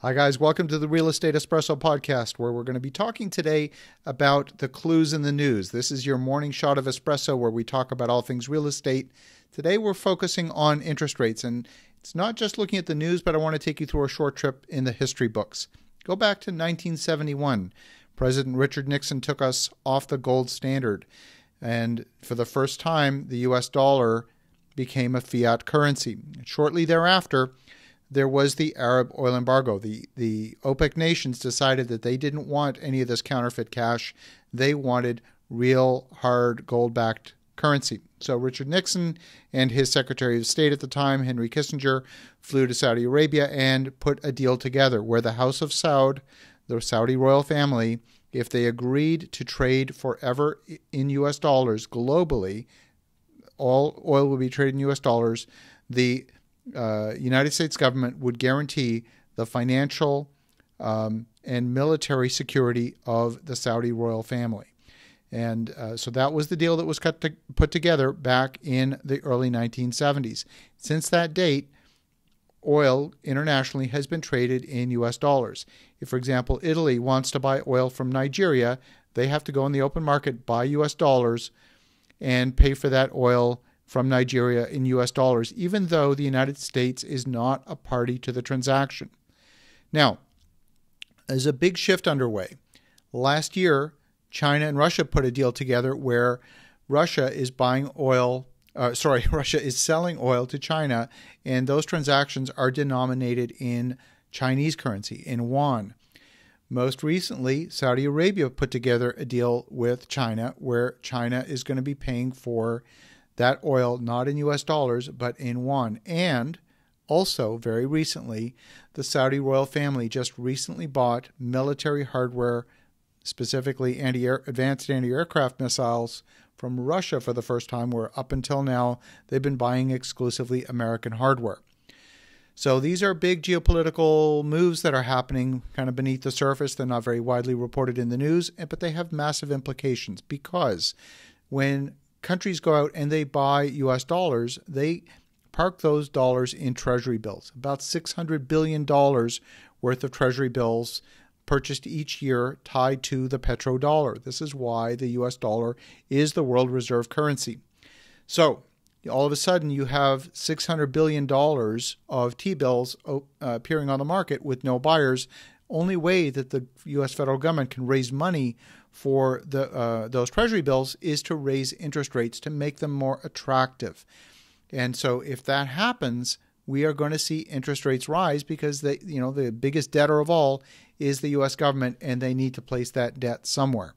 Hi guys, welcome to the Real Estate Espresso podcast, where we're going to be talking today about the clues in the news. This is your morning shot of espresso where we talk about all things real estate. Today we're focusing on interest rates, and it's not just looking at the news, but I want to take you through a short trip in the history books. Go back to 1971. President Richard Nixon took us off the gold standard, and for the first time, the U.S. dollar became a fiat currency. Shortly thereafter, there was the Arab oil embargo. The OPEC nations decided that they didn't want any of this counterfeit cash. They wanted real, hard, gold-backed currency. So Richard Nixon and his Secretary of State at the time, Henry Kissinger, flew to Saudi Arabia and put a deal together where the House of Saud, the Saudi royal family, if they agreed to trade forever in U.S. dollars globally, all oil would be traded in U.S. dollars, the United States government would guarantee the financial and military security of the Saudi royal family. And so that was the deal that was put together back in the early 1970s. Since that date, oil internationally has been traded in U.S. dollars. If, for example, Italy wants to buy oil from Nigeria, they have to go in the open market, buy U.S. dollars, and pay for that oil from Nigeria in U.S. dollars, even though the United States is not a party to the transaction. Now, there's a big shift underway. Last year, China and Russia put a deal together where Russia is selling oil to China, and those transactions are denominated in Chinese currency, in yuan. Most recently, Saudi Arabia put together a deal with China where China is going to be paying for that oil not in U.S. dollars, but in yuan. And also, very recently, the Saudi royal family just recently bought military hardware, specifically advanced anti-aircraft missiles, from Russia for the first time, where up until now they've been buying exclusively American hardware. So these are big geopolitical moves that are happening kind of beneath the surface. They're not very widely reported in the news, but they have massive implications, because when countries go out and they buy U.S. dollars, they park those dollars in treasury bills. About $600 billion worth of treasury bills purchased each year tied to the petrodollar. This is why the U.S. dollar is the world reserve currency. So all of a sudden you have $600 billion of T-bills appearing on the market with no buyers. Only way that the U.S. federal government can raise money for those treasury bills is to raise interest rates to make them more attractive. And so if that happens, we are going to see interest rates rise, because the biggest debtor of all is the U.S. government, and they need to place that debt somewhere.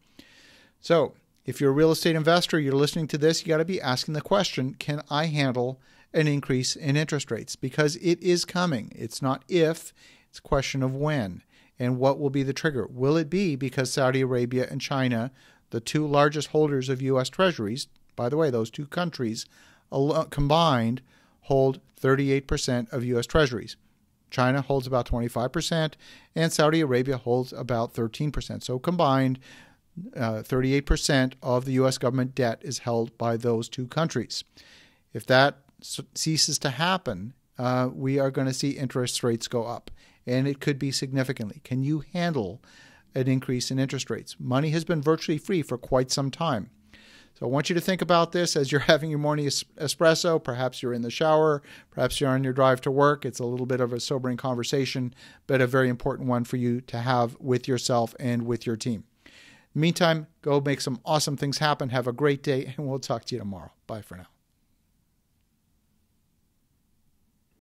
So if you're a real estate investor, you're listening to this, you got to be asking the question, can I handle an increase in interest rates? Because it is coming. It's not if, it's a question of when. And what will be the trigger? Will it be because Saudi Arabia and China, the two largest holders of U.S. treasuries, by the way, those two countries combined hold 38% of U.S. treasuries. China holds about 25%, and Saudi Arabia holds about 13%. So combined, 38% of the U.S. government debt is held by those two countries. If that ceases to happen, we are going to see interest rates go up, and it could be significantly. Can you handle an increase in interest rates? Money has been virtually free for quite some time. So I want you to think about this as you're having your morning espresso. Perhaps you're in the shower. Perhaps you're on your drive to work. It's a little bit of a sobering conversation, but a very important one for you to have with yourself and with your team. Meantime, go make some awesome things happen. Have a great day, and we'll talk to you tomorrow. Bye for now.